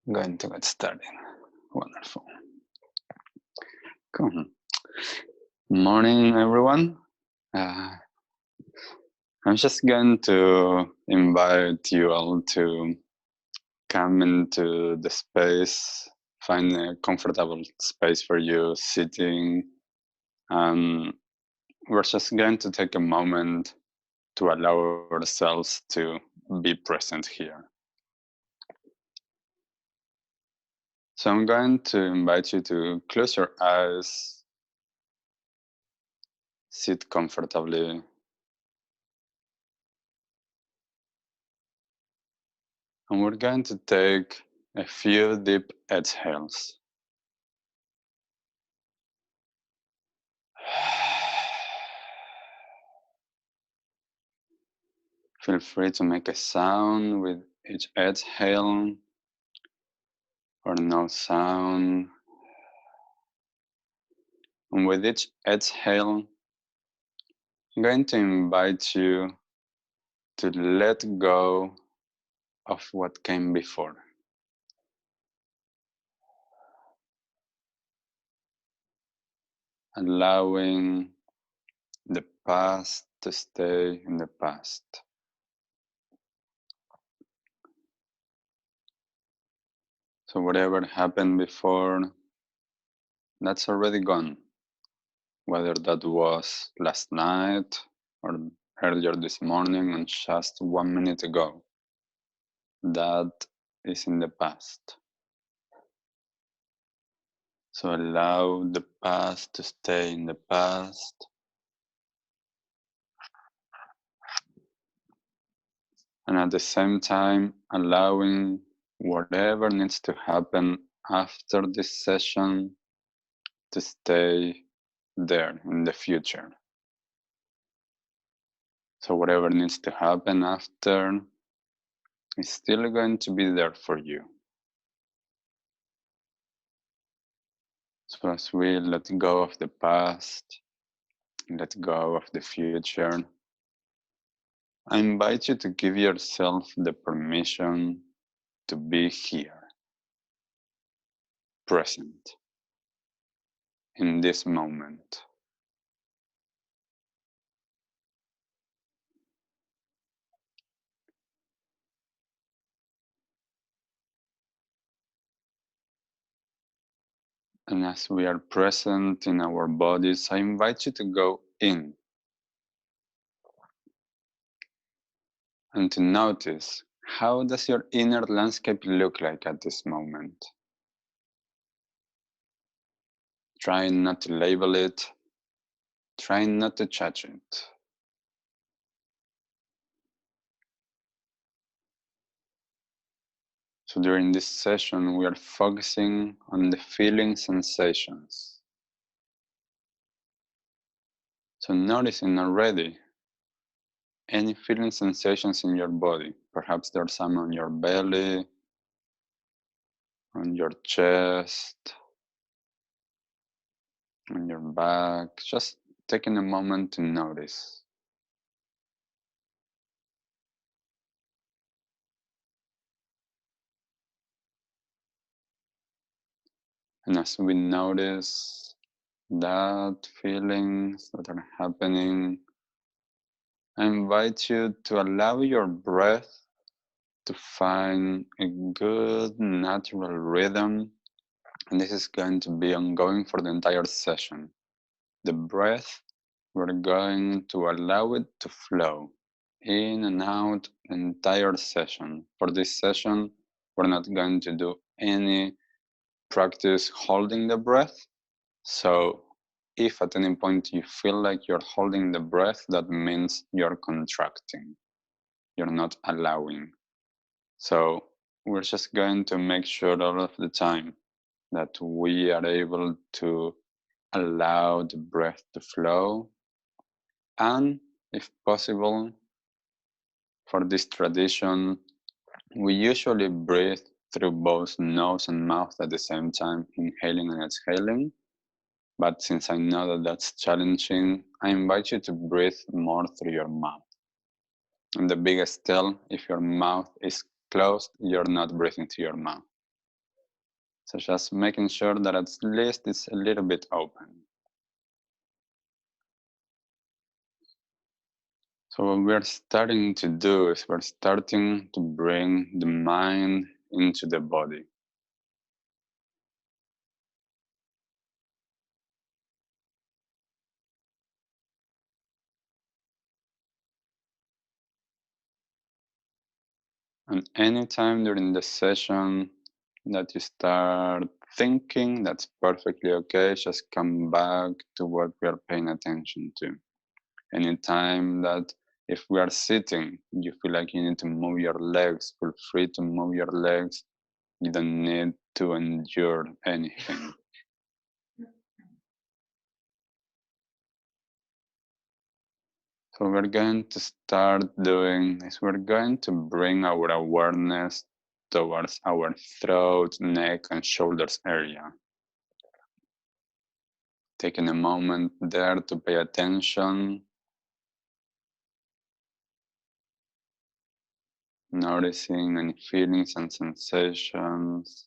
I'm going to get started. Wonderful. Cool. Morning, everyone. I'm just going to invite you all to come into the space, find a comfortable space for you sitting. We're just going to take a moment to allow ourselves to be present here. So I'm going to invite you to close your eyes, sit comfortably, and we're going to take a few deep exhales. Feel free to make a sound with each exhale or no sound. And with each exhale, I'm going to invite you to let go of what came before. Allowing the past to stay in the past. So whatever happened before, that's already gone. Whether that was last night or earlier this morning and just 1 minute ago, that is in the past. So allow the past to stay in the past. And at the same time, allowing whatever needs to happen after this session to stay there in the future. So whatever needs to happen after is still going to be there for you. So as we let go of the past, let go of the future, I invite you to give yourself the permission to be here, present, in this moment. And as we are present in our bodies, I invite you to go in and to notice, how does your inner landscape look like at this moment? Trying not to label it, trying not to judge it. So during this session, we are focusing on the feeling sensations. So noticing already any feeling sensations in your body. Perhaps there's some on your belly, on your chest, on your back. Just taking a moment to notice. And as we notice that feelings that are happening, I invite you to allow your breath to find a good natural rhythm. And this is going to be ongoing for the entire session. The breath, we're going to allow it to flow in and out the entire session. For this session, we're not going to do any practice holding the breath. So if at any point you feel like you're holding the breath, that means you're contracting. You're not allowing. So we're just going to make sure all of the time that we are able to allow the breath to flow. And if possible, for this tradition, we usually breathe through both nose and mouth at the same time, inhaling and exhaling. But since I know that that's challenging, I invite you to breathe more through your mouth. And the biggest tell, if your mouth is closed, you're not breathing through your mouth. So just making sure that at least it's a little bit open. So what we're starting to do is we're starting to bring the mind into the body. And anytime during the session that you start thinking, that's perfectly okay. Just come back to what we are paying attention to. Anytime that if we are sitting, you feel like you need to move your legs, feel free to move your legs. You don't need to endure anything. So we're going to start doing is we're going to bring our awareness towards our throat, neck, and shoulders area. Taking a moment there to pay attention, noticing any feelings and sensations.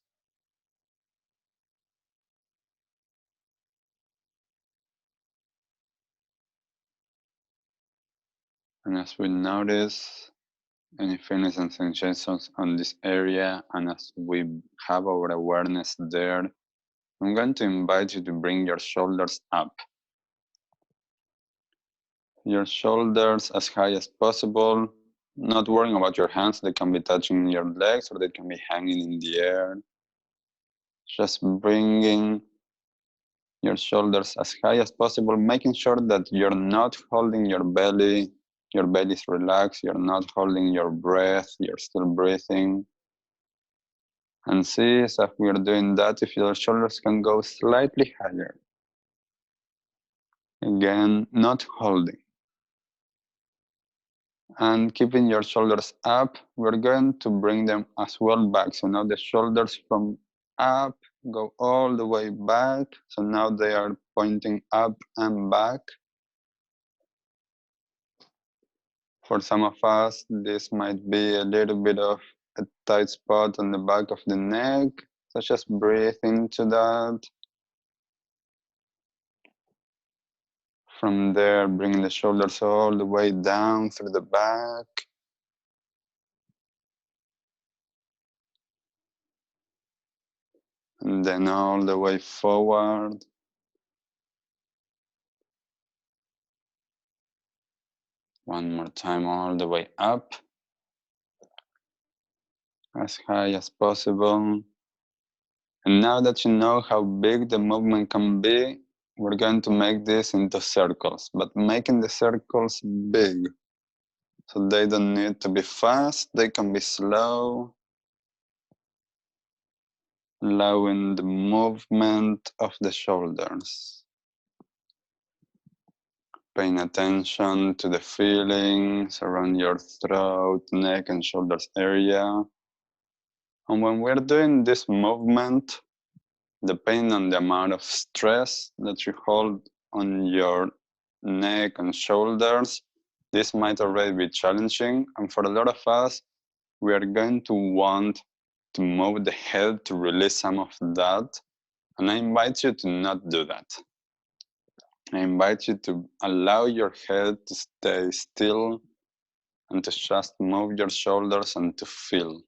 And as we notice any feelings and sensations on this area, and as we have our awareness there, I'm going to invite you to bring your shoulders up. Your shoulders as high as possible, not worrying about your hands. They can be touching your legs or they can be hanging in the air. Just bringing your shoulders as high as possible, making sure that you're not holding your belly. Your belly is relaxed. You're not holding your breath. You're still breathing. And see as if we're doing that, if your shoulders can go slightly higher. Again, not holding. And keeping your shoulders up, we're going to bring them as well back. So now the shoulders from up go all the way back. So now they are pointing up and back. For some of us, this might be a little bit of a tight spot on the back of the neck. So just breathe into that. From there, bring the shoulders all the way down through the back. And then all the way forward. One more time, all the way up. As high as possible. And now that you know how big the movement can be, we're going to make this into circles, but making the circles big. So they don't need to be fast, they can be slow, allowing the movement of the shoulders. Paying attention to the feelings around your throat, neck, and shoulders area. And when we're doing this movement, depending on the amount of stress that you hold on your neck and shoulders, this might already be challenging. And for a lot of us, we are going to want to move the head to release some of that. And I invite you to not do that. I invite you to allow your head to stay still and to just move your shoulders and to feel.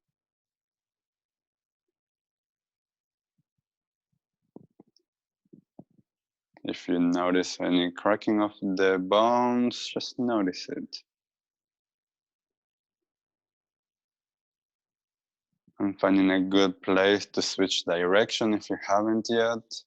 If you notice any cracking of the bones, just notice it. And finding a good place to switch direction if you haven't yet.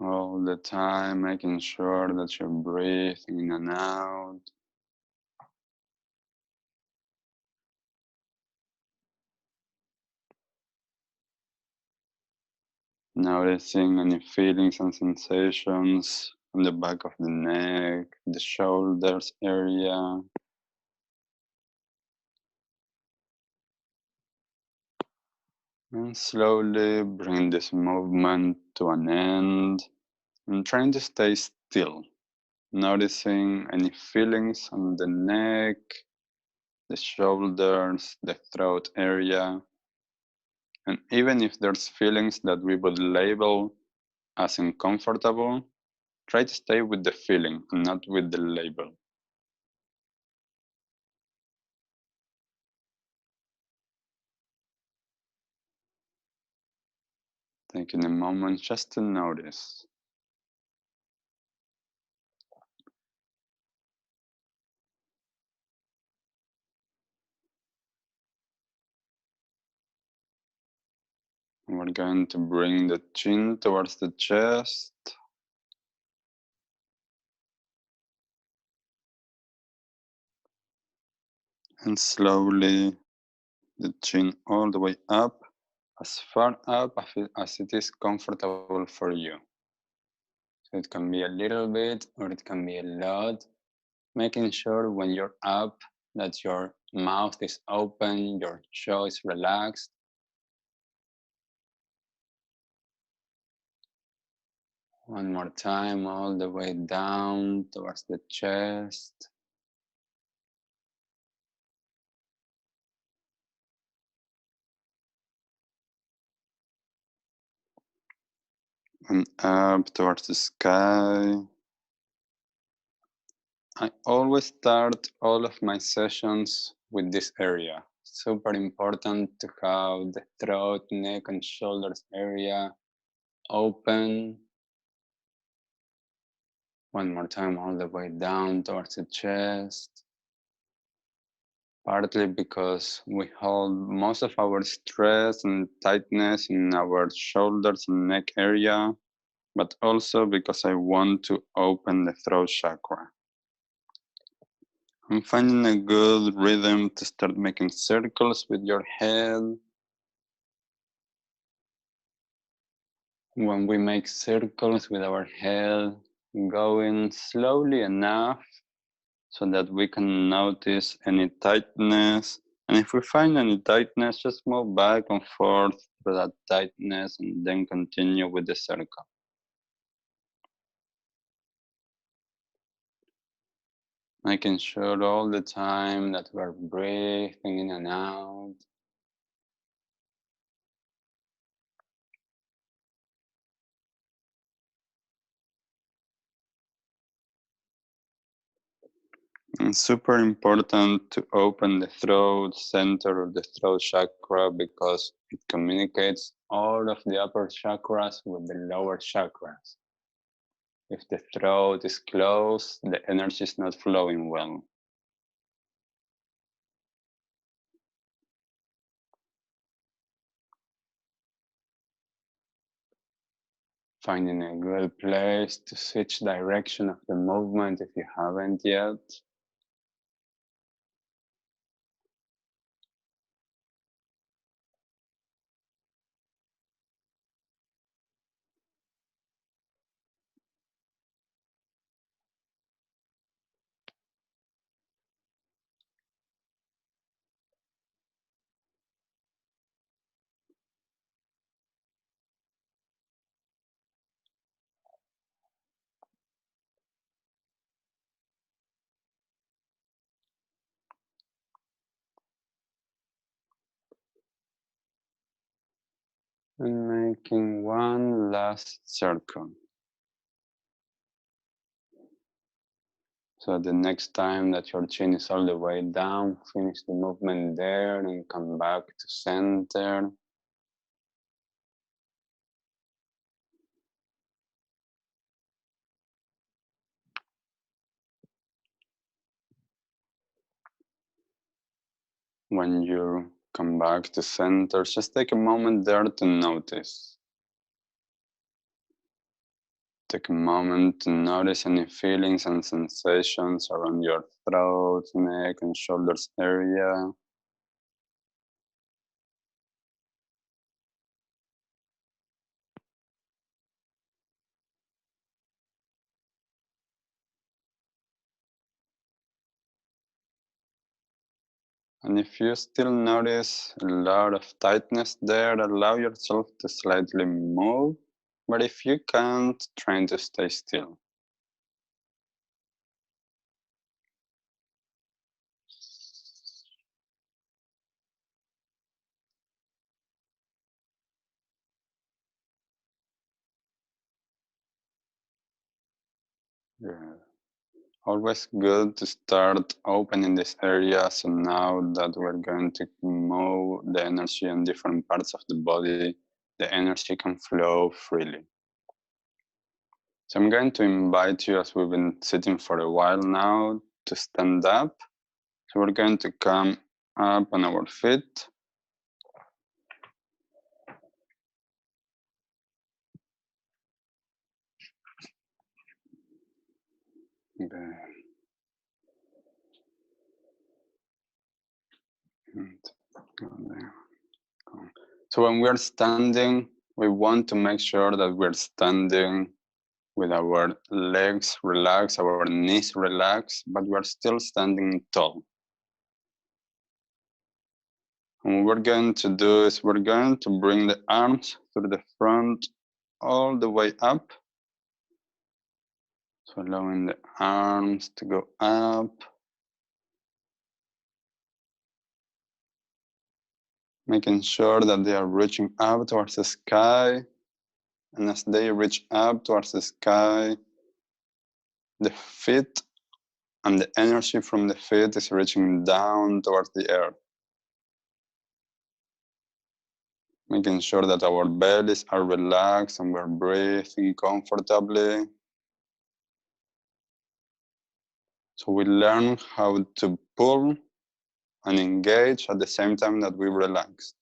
All the time, making sure that you're breathing in and out. Noticing any feelings and sensations on the back of the neck, the shoulders area. And slowly bring this movement to an end and trying to stay still, noticing any feelings on the neck, the shoulders, the throat area. And even if there's feelings that we would label as uncomfortable, try to stay with the feeling and not with the label. Taking a moment just to notice. We're going to bring the chin towards the chest and slowly the chin all the way up, as far up as it is comfortable for you. So it can be a little bit or it can be a lot, making sure when you're up that your mouth is open, your jaw is relaxed. One more time, all the way down towards the chest. And up towards the sky. I always start all of my sessions with this area. Super important to have the throat, neck, and shoulders area open. One more time, all the way down towards the chest. Partly because we hold most of our stress and tightness in our shoulders and neck area, but also because I want to open the throat chakra. I'm finding a good rhythm to start making circles with your head. When we make circles with our head, going slowly enough so that we can notice any tightness. And if we find any tightness, just move back and forth through that tightness and then continue with the circle. Making sure all the time that we're breathing in and out. It's super important to open the throat center of the throat chakra because it communicates all of the upper chakras with the lower chakras. If the throat is closed, the energy is not flowing well. Finding a good place to switch direction of the movement if you haven't yet. And making one last circle. So the next time that your chin is all the way down, finish the movement there and come back to center. When you come back to center, just take a moment there to notice. Take a moment to notice any feelings and sensations around your throat, neck, and shoulders area. And if you still notice a lot of tightness there, allow yourself to slightly move. But if you can't, try to stay still. Yeah. Always good to start opening this area. So now that we're going to move the energy in different parts of the body, the energy can flow freely. So I'm going to invite you, as we've been sitting for a while now, to stand up. So we're going to come up on our feet. So when we're standing, we want to make sure that we're standing with our legs relaxed, our knees relaxed, but we're still standing tall. And what we're going to do is we're going to bring the arms to the front all the way up. So allowing the arms to go up. Making sure that they are reaching up towards the sky. And as they reach up towards the sky, the feet and the energy from the feet is reaching down towards the earth. Making sure that our bellies are relaxed and we're breathing comfortably. So we learn how to pull and engage at the same time that we relax.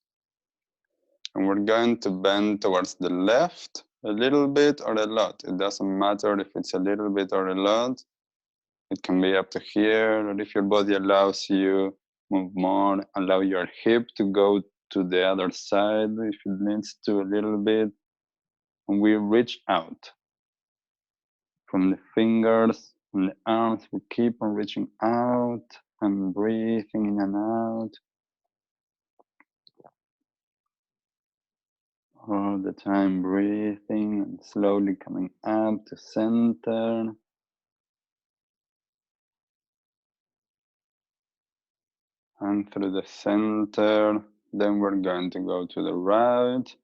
And we're going to bend towards the left a little bit or a lot. It doesn't matter if it's a little bit or a lot. It can be up to here, or if your body allows you, move more. Allow your hip to go to the other side if it needs to a little bit. And we reach out from the fingers and the arms. We keep on reaching out and breathing in and out. All the time breathing and slowly coming up to center. And through the center, then we're going to go to the right.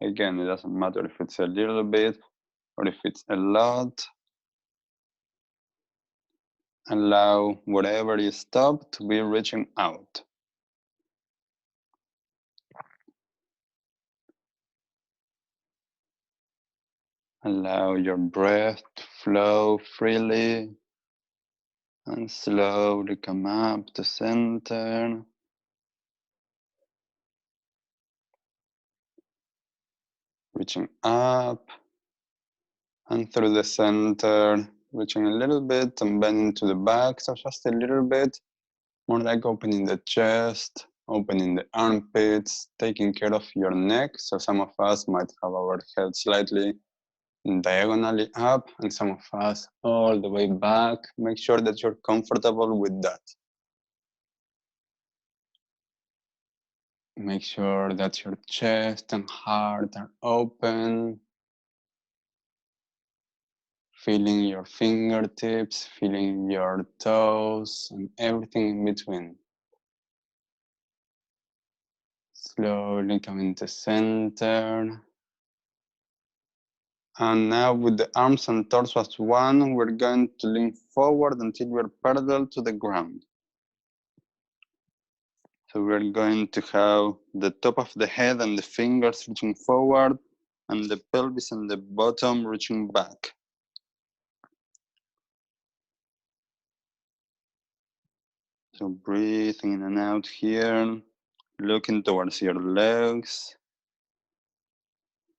Again, it doesn't matter if it's a little bit or if it's a lot. Allow whatever you stop to be reaching out. Allow your breath to flow freely and slowly come up to center. Reaching up and through the center, reaching a little bit and bending to the back, so just a little bit, more like opening the chest, opening the armpits, taking care of your neck. So some of us might have our head slightly diagonally up and some of us all the way back. Make sure that you're comfortable with that. Make sure that your chest and heart are open. Feeling your fingertips, feeling your toes, and everything in between. Slowly coming to center. And now with the arms and torso as one, we're going to lean forward until we're parallel to the ground. So we're going to have the top of the head and the fingers reaching forward, and the pelvis and the bottom reaching back. So breathing in and out here, looking towards your legs.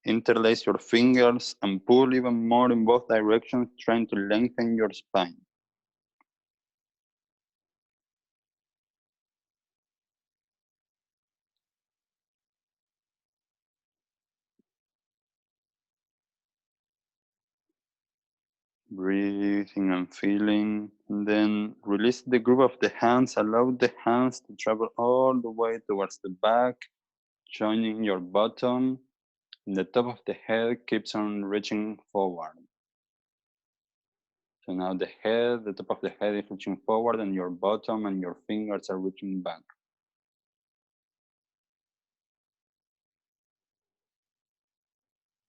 Interlace your fingers and pull even more in both directions, trying to lengthen your spine. breathing and feeling. And then release the grip of the hands. Allow the hands to travel all the way towards the back, joining your bottom. The top of the head keeps on reaching forward. So now the head, the top of the head is reaching forward, and your bottom and your fingers are reaching back.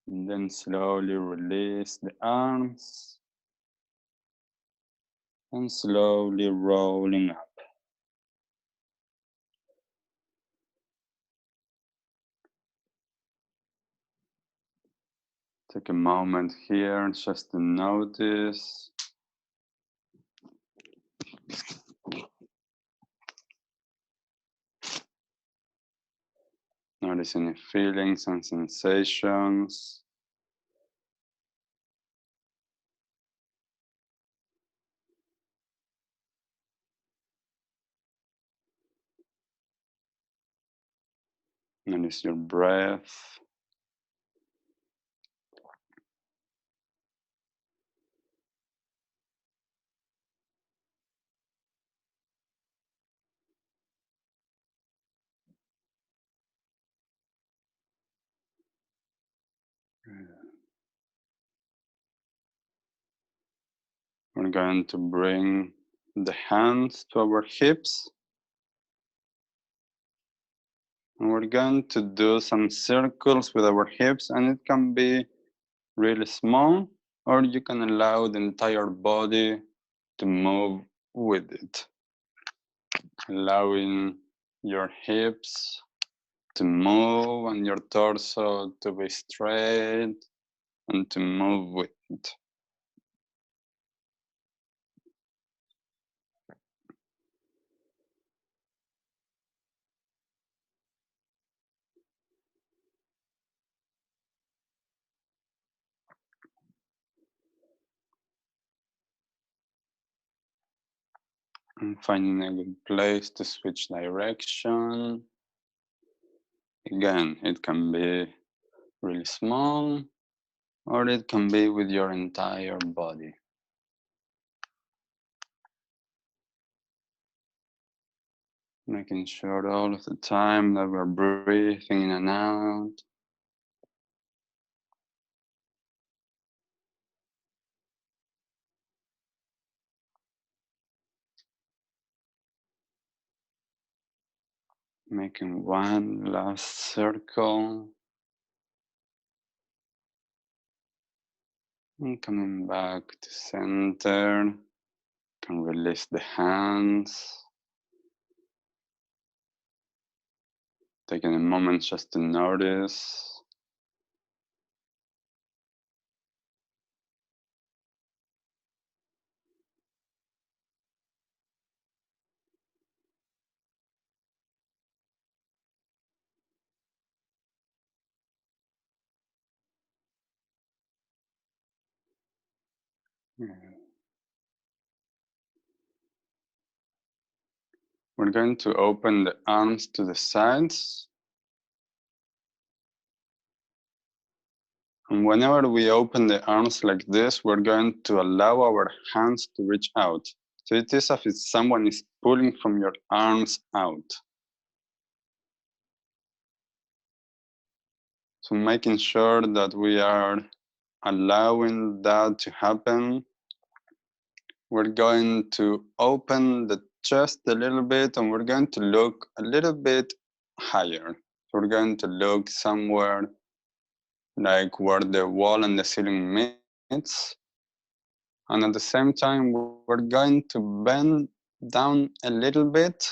And then slowly release the arms and slowly rolling up. Take a moment here just to notice. Notice any feelings and sensations. Notice your breath. We're going to bring the hands to our hips. And we're going to do some circles with our hips, and it can be really small, or you can allow the entire body to move with it, allowing your hips to move and your torso to be straight and to move with it. And finding a good place to switch direction. Again, it can be really small, or it can be with your entire body. Making sure all of the time that we're breathing in and out. Making one last circle. And coming back to center. Can release the hands. Taking a moment just to notice. We're going to open the arms to the sides. And whenever we open the arms like this, we're going to allow our hands to reach out. So it is as if someone is pulling from your arms out. So making sure that we are allowing that to happen, we're going to open the chest a little bit and we're going to look a little bit higher. So we're going to look somewhere like where the wall and the ceiling meets. And at the same time, we're going to bend down a little bit.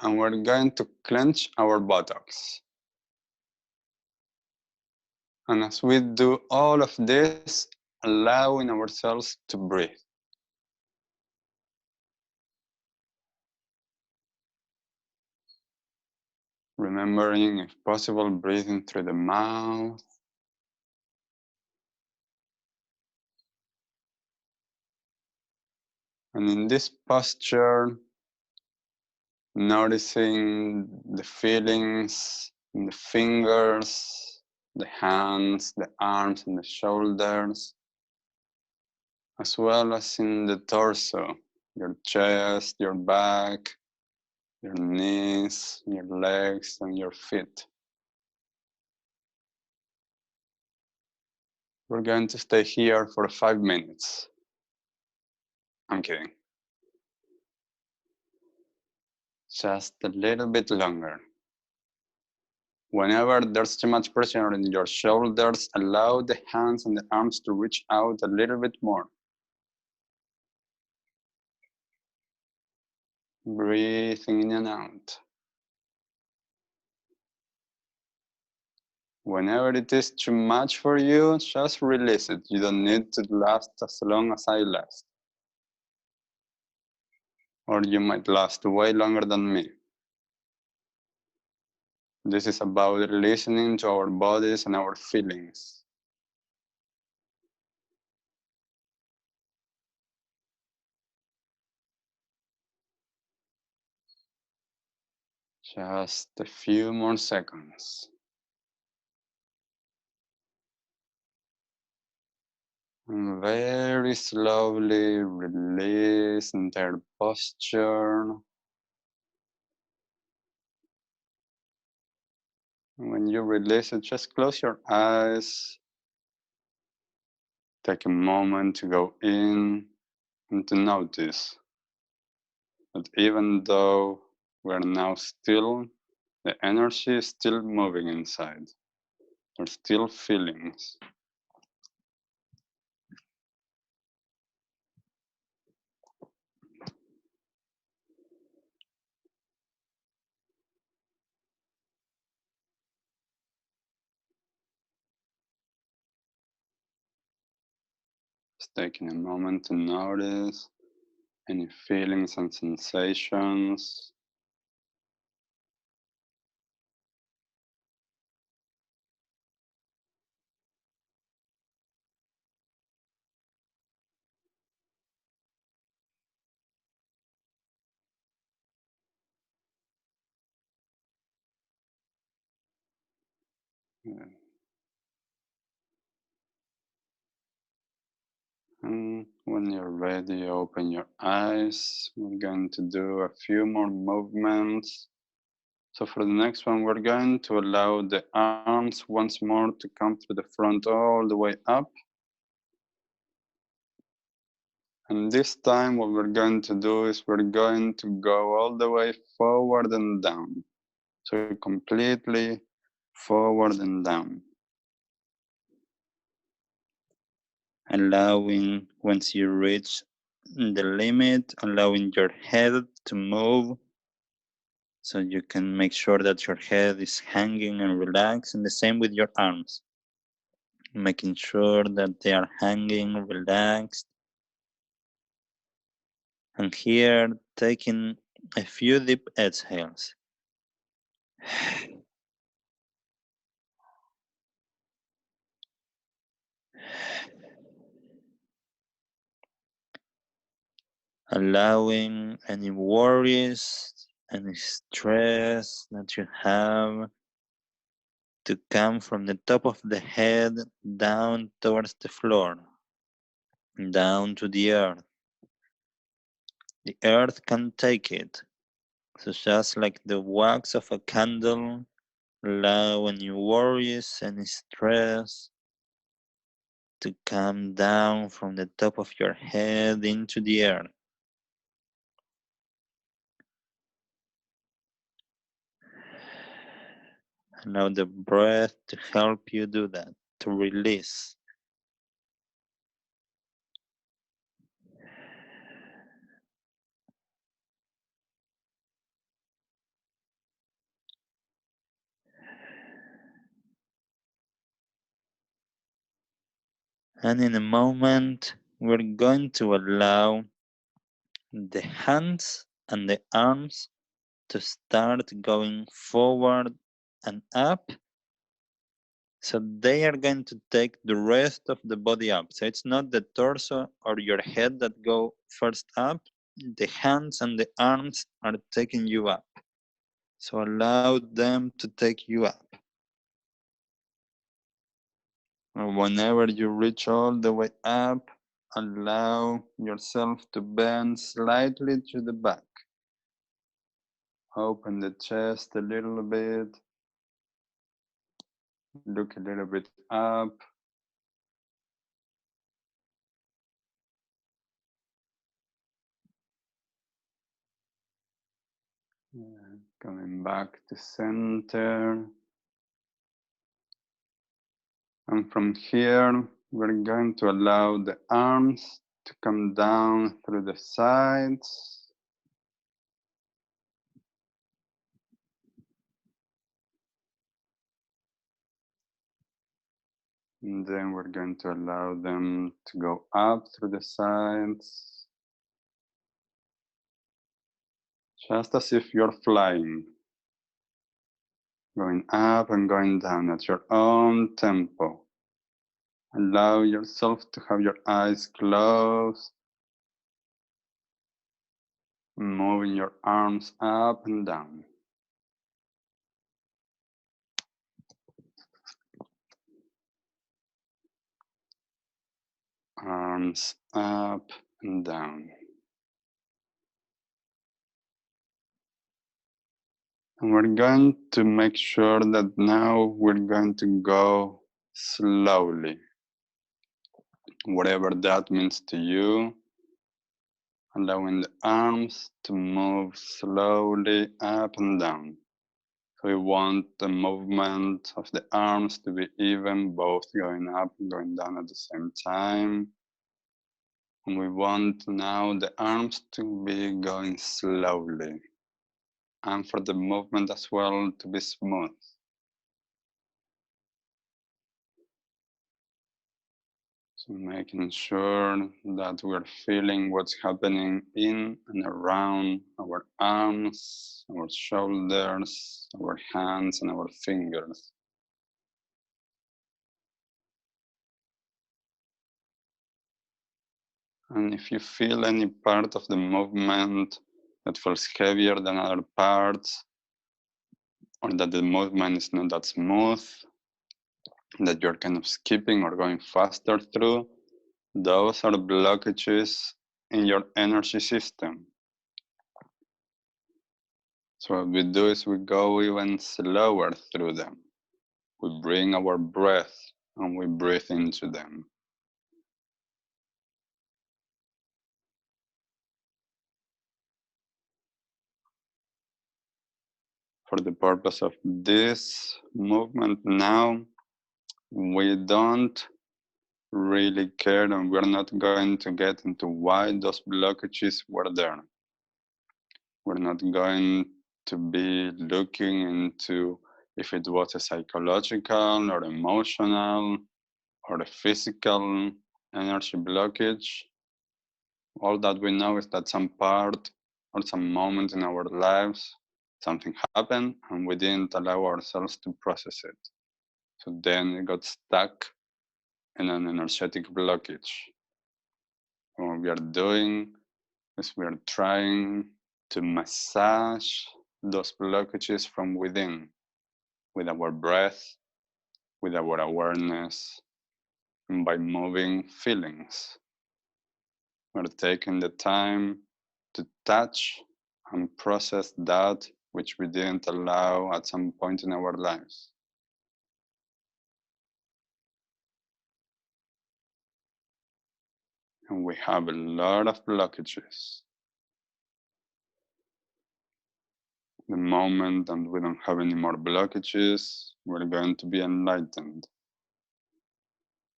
And we're going to clench our buttocks. And as we do all of this, allowing ourselves to breathe. Remembering, if possible, breathing through the mouth. And in this posture, noticing the feelings in the fingers, the hands, the arms, and the shoulders, as well as in the torso, your chest, your back, your knees, your legs, and your feet. We're going to stay here for 5 minutes. I'm kidding. Just a little bit longer. Whenever there's too much pressure on your shoulders, allow the hands and the arms to reach out a little bit more. Breathing in and out. Whenever it is too much for you, just release it. You don't need to last as long as I last. Or you might last way longer than me. This is about listening to our bodies and our feelings. Just a few more seconds. And very slowly release entire posture. When you release it, just close your eyes. Take a moment to go in and to notice that even though we're now still, the energy is still moving inside. There's still feelings. Just taking a moment to notice any feelings and sensations. And when you're ready, open your eyes. We're going to do a few more movements. So for the next one, we're going to allow the arms once more to come through the front all the way up. And this time what we're going to do is we're going to go all the way forward and down. So completely forward and down. Allowing, once you reach the limit, allowing your head to move. So you can make sure that your head is hanging and relaxed, and the same with your arms. Making sure that they are hanging, relaxed. And here, taking a few deep exhales. Allowing any worries, any stress that you have to come from the top of the head down towards the floor, down to the earth. The earth can take it. So just like the wax of a candle, allow any worries, any stress to come down from the top of your head into the earth. Allow the breath to help you do that, to release. And in a moment, we're going to allow the hands and the arms to start going forward and up. So they are going to take the rest of the body up. So it's not the torso or your head that go first up. The hands and the arms are taking you up. So allow them to take you up. Whenever you reach all the way up, allow yourself to bend slightly to the back. Open the chest a little bit. Look a little bit up. Coming back to center. And from here, we're going to allow the arms to come down through the sides. And then we're going to allow them to go up through the sides, just as if you're flying, going up and going down at your own tempo. Allow yourself to have your eyes closed, moving your arms up and down. Arms up and down. And we're going to make sure that now we're going to go slowly, whatever that means to you, allowing the arms to move slowly up and down. So we want the movement of the arms to be even, both going up and going down at the same time. And we want now the arms to be going slowly, and for the movement as well to be smooth. So making sure that we're feeling what's happening in and around our arms, our shoulders, our hands, and our fingers. And if you feel any part of the movement that feels heavier than other parts, or that the movement is not that smooth, that you're kind of skipping or going faster through, those are blockages in your energy system. So what we do is we go even slower through them. We bring our breath and we breathe into them. For the purpose of this movement now, we don't really care, and we're not going to get into why those blockages were there. We're not going to be looking into if it was a psychological or emotional or a physical energy blockage. All that we know is that some part or some moment in our lives, something happened and we didn't allow ourselves to process it. So then it got stuck in an energetic blockage. What we are doing is we are trying to massage those blockages from within with our breath, with our awareness, and by moving feelings. We're taking the time to touch and process that which we didn't allow at some point in our lives. And we have a lot of blockages. The moment that we don't have any more blockages, we're going to be enlightened.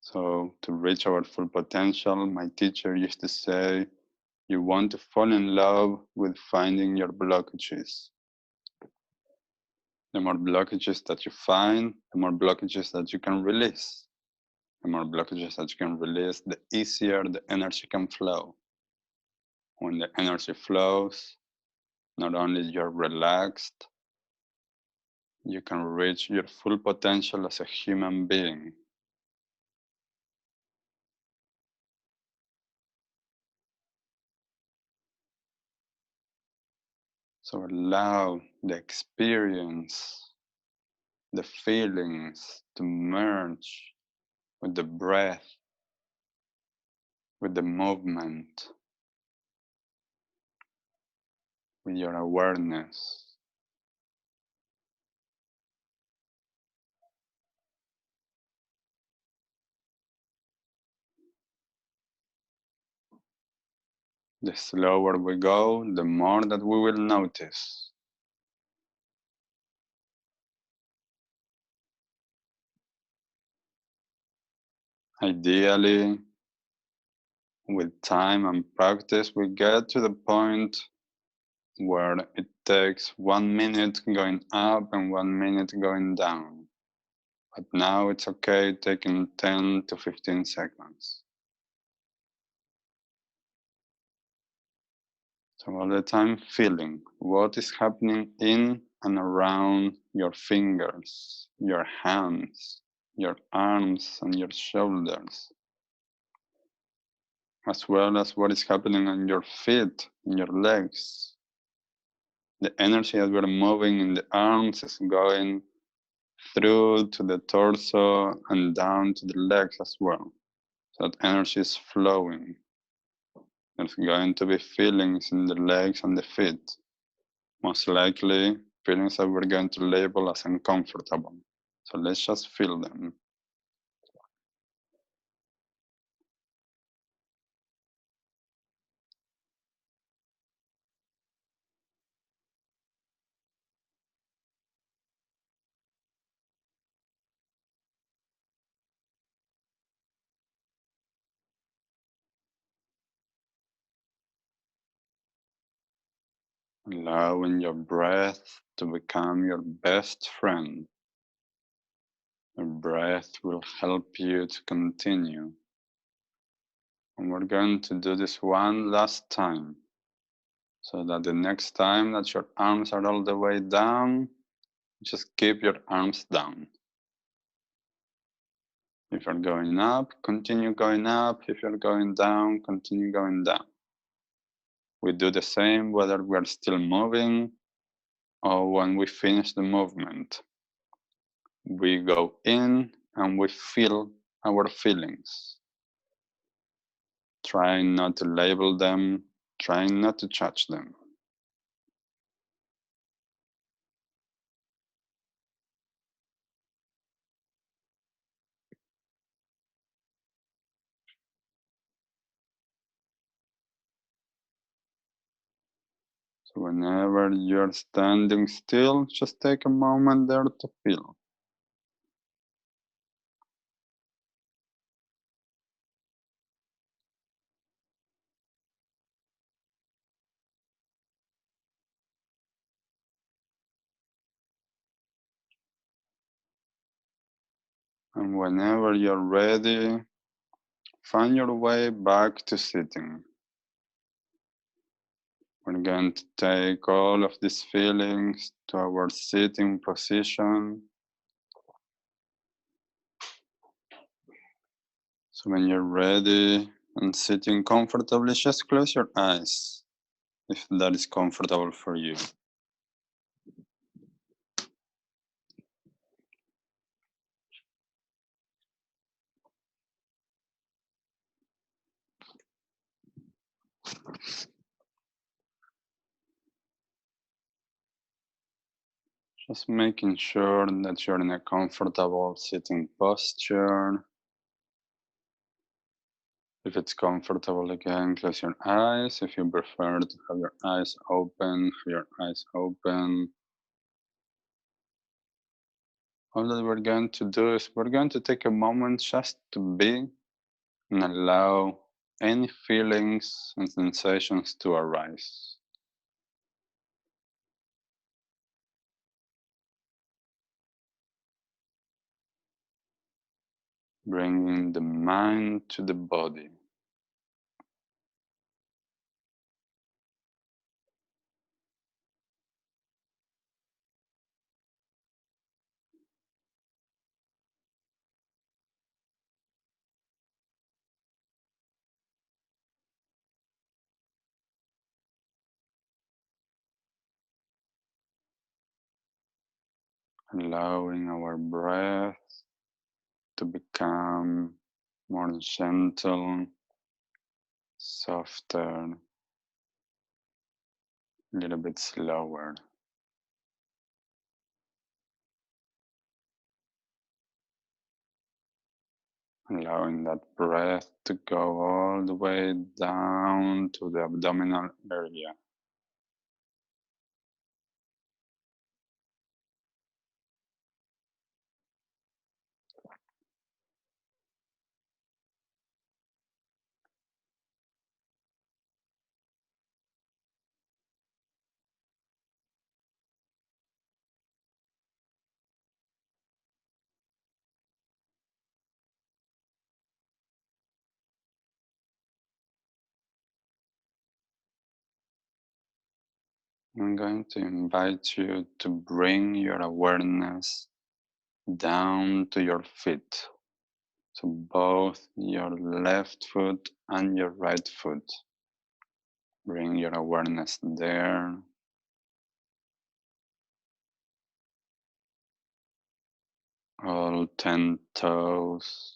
So, to reach our full potential, my teacher used to say, you want to fall in love with finding your blockages. The more blockages that you find, the more blockages that you can release. The more blockages that you can release, the easier the energy can flow. When the energy flows, not only you're relaxed, you can reach your full potential as a human being. So allow the experience, the feelings to merge with the breath, with the movement, with your awareness. The slower we go, the more that we will notice. Ideally, with time and practice, we get to the point where it takes 1 minute going up and 1 minute going down. But now it's okay taking 10 to 15 seconds. So all the time feeling what is happening in and around your fingers, your hands, your arms and your shoulders, as well as what is happening on your feet, in your legs. The energy that we're moving in the arms is going through to the torso and down to the legs as well. So that energy is flowing. There's going to be feelings in the legs and the feet. Most likely feelings that we're going to label as uncomfortable. So let's just feel them. Allowing your breath to become your best friend. Your breath will help you to continue. And we're going to do this one last time, so that the next time that your arms are all the way down, just keep your arms down. If you're going up, continue going up. If you're going down, continue going down. We do the same whether we're still moving or when we finish the movement. We go in and we feel our feelings. Trying not to label them, trying not to judge them. So whenever you're standing still, just take a moment there to feel. And whenever you're ready, find your way back to sitting. We're going to take all of these feelings to our sitting position. So when you're ready and sitting comfortably, just close your eyes if that is comfortable for you. Just making sure that you're in a comfortable sitting posture. If it's comfortable, again, close your eyes. If you prefer to have your eyes open, have your eyes open. All that we're going to do is we're going to take a moment just to be and allow any feelings and sensations to arise. Bringing the mind to the body. Allowing our breath to become more gentle, softer, a little bit slower. Allowing that breath to go all the way down to the abdominal area. I'm going to invite you to bring your awareness down to your feet. So both your left foot and your right foot. Bring your awareness there. All 10 toes.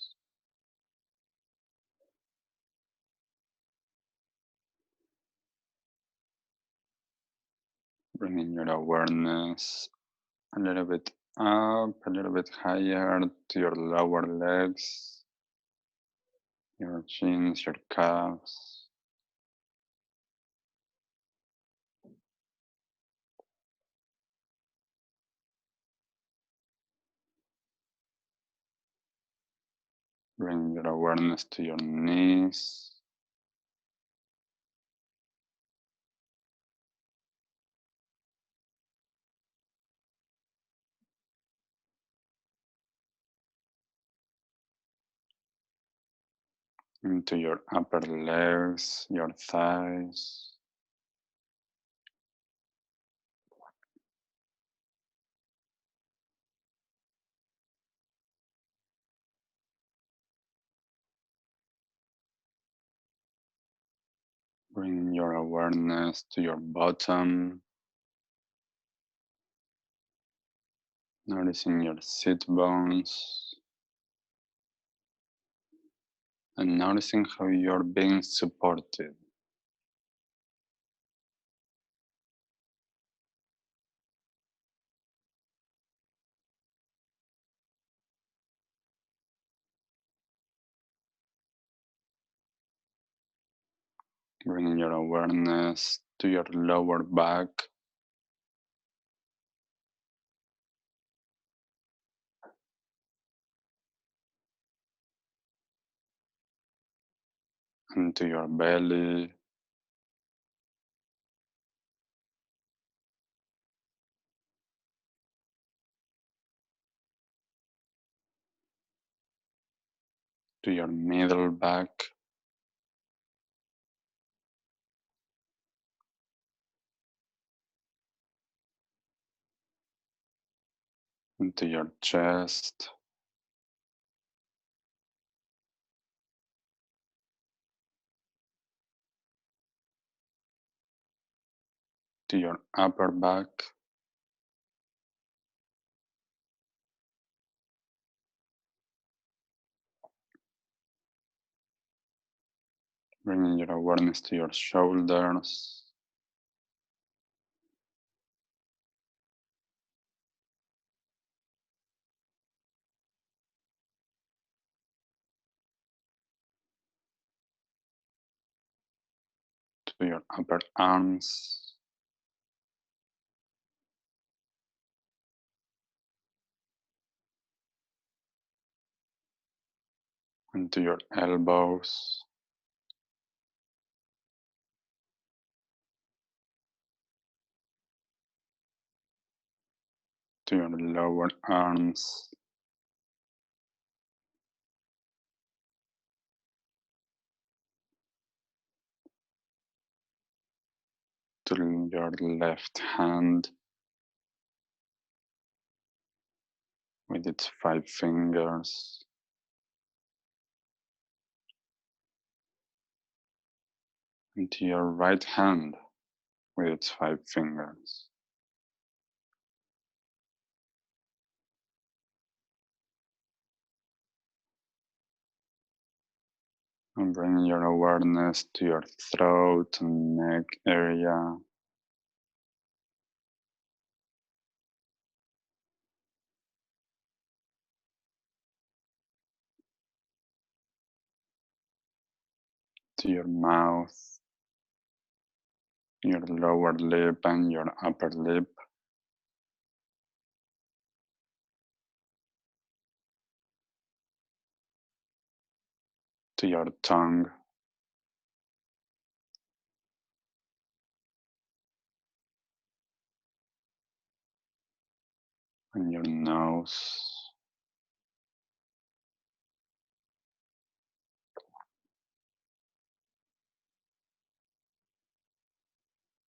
Bringing your awareness a little bit up, a little bit higher to your lower legs, your shins, your calves. Bring your awareness to your knees. Into your upper legs, your thighs. Bring your awareness to your bottom, noticing your sit bones, and noticing how you're being supported. Bring your awareness to your lower back, and to your belly, to your middle back, into your chest, to your upper back, bringing your awareness to your shoulders, to your upper arms, and to your elbows, to your lower arms, to your left hand with its 5 fingers, and to your right hand with its 5 fingers. And bring your awareness to your throat and neck area. To your mouth, your lower lip and your upper lip. To your tongue. And your nose.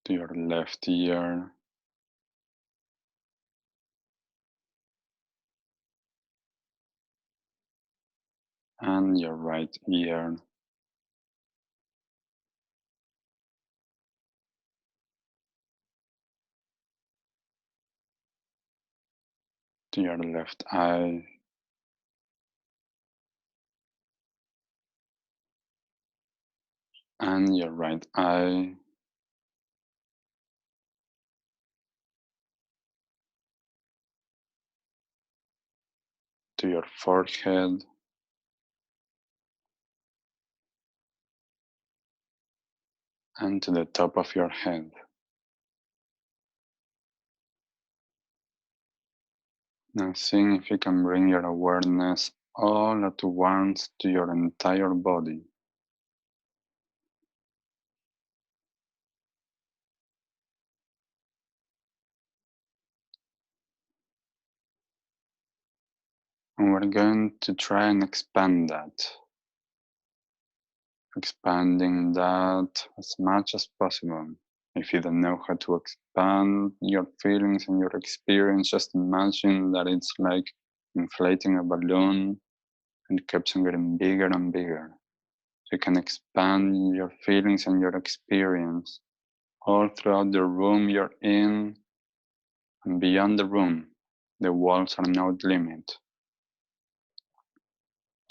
To your left ear. And your right ear. To your left eye. And your right eye. To your forehead. And to the top of your head. Now seeing if you can bring your awareness all at once to your entire body. And we're going to try and expand that. Expanding that as much as possible. If you don't know how to expand your feelings and your experience, just imagine that it's like inflating a balloon and it keeps on getting bigger and bigger. So you can expand your feelings and your experience all throughout the room you're in and beyond the room. The walls are no limit.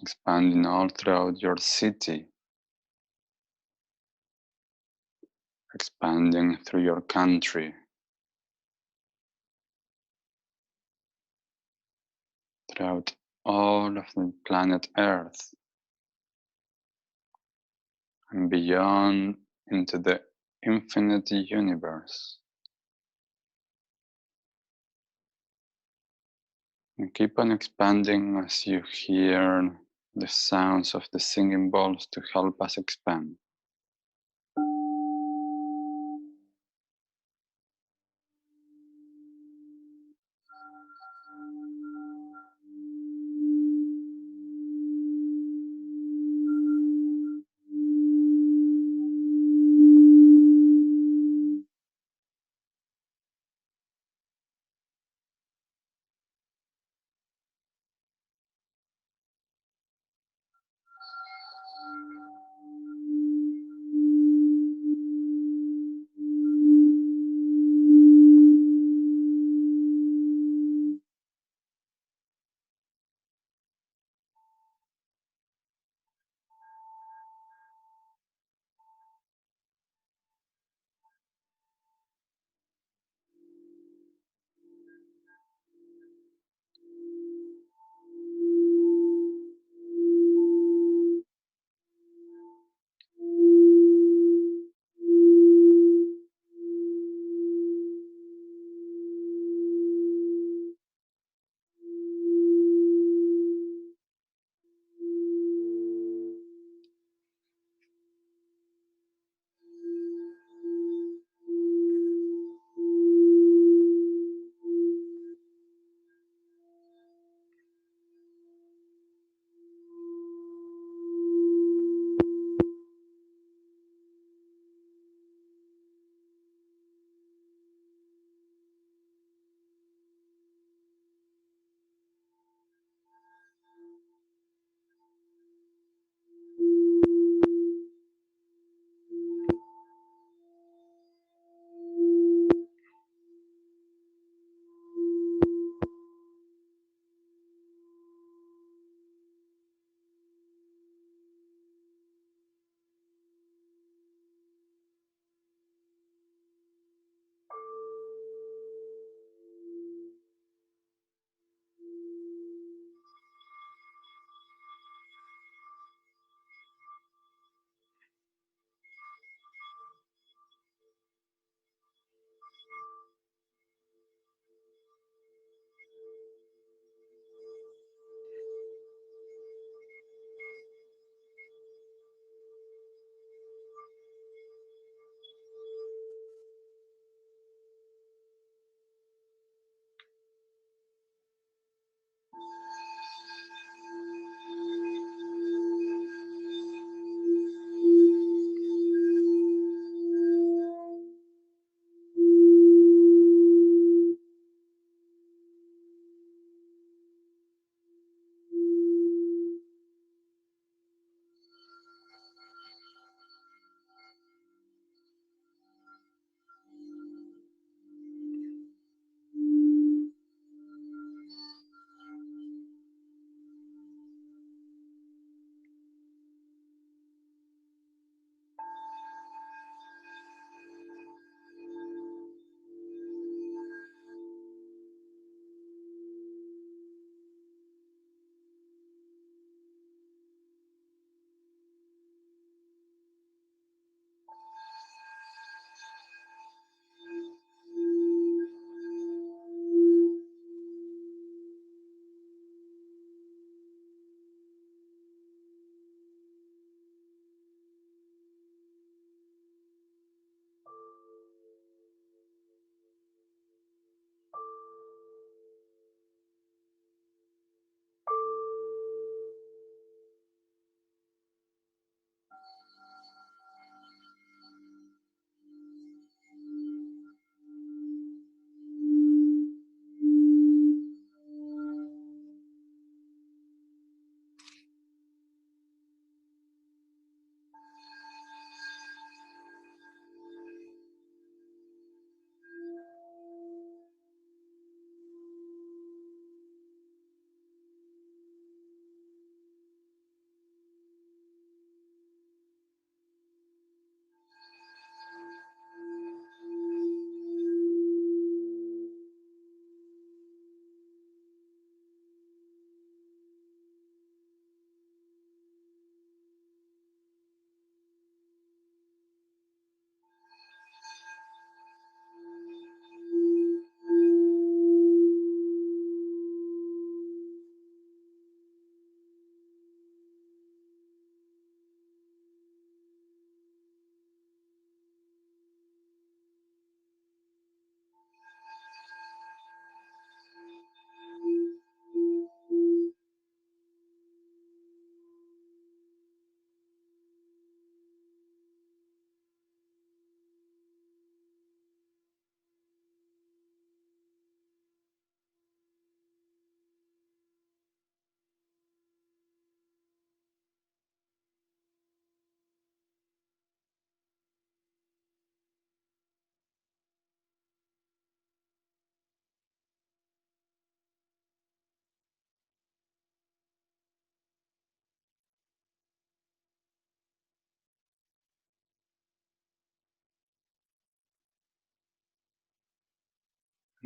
Expanding all throughout your city, expanding through your country, throughout all of the planet Earth, and beyond into the infinite universe. And keep on expanding as you hear the sounds of the singing bowls to help us expand.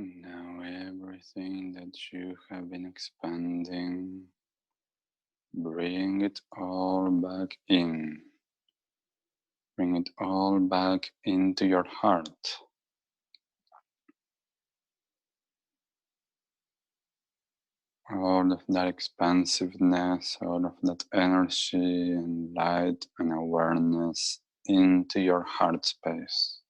Now everything that you have been expanding, bring it all back in. Bring it all back into your heart. All of that expansiveness, all of that energy and light and awareness into your heart space.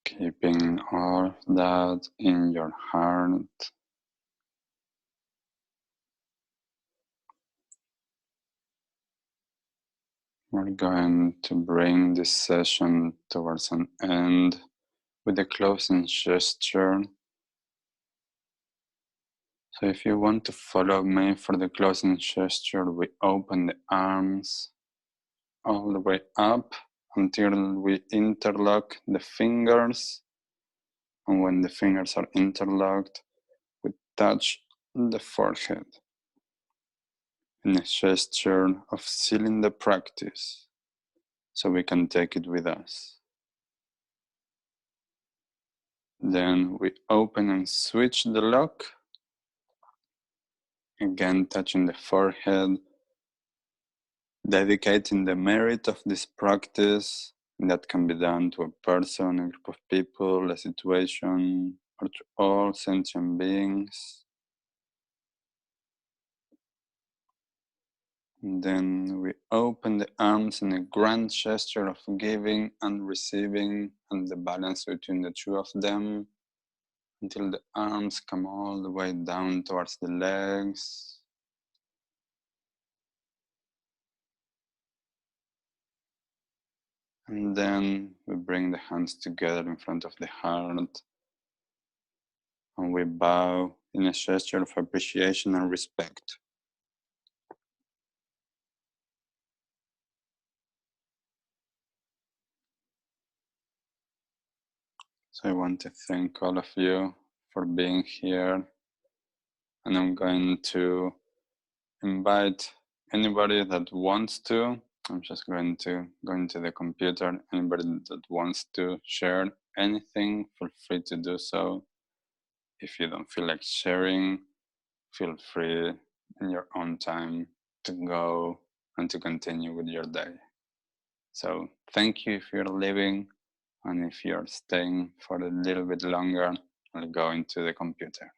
Keeping all of that in your heart. We're going to bring this session towards an end with a closing gesture. So if you want to follow me for the closing gesture, we open the arms all the way up until we interlock the fingers. And when the fingers are interlocked, we touch the forehead in a gesture of sealing the practice so we can take it with us. Then we open and switch the lock, again touching the forehead, dedicating the merit of this practice. That can be done to a person, a group of people, a situation, or to all sentient beings. And then we open the arms in a grand gesture of giving and receiving and the balance between the two of them until the arms come all the way down towards the legs. And then we bring the hands together in front of the heart and we bow in a gesture of appreciation and respect. So I want to thank all of you for being here, and I'm going to invite anybody that wants to. I'm just going to go into the computer. Anybody that wants to share anything, feel free to do so. If you don't feel like sharing, feel free in your own time to go and to continue with your day. So thank you if you're leaving, and if you're staying for a little bit longer, I'll go into the computer.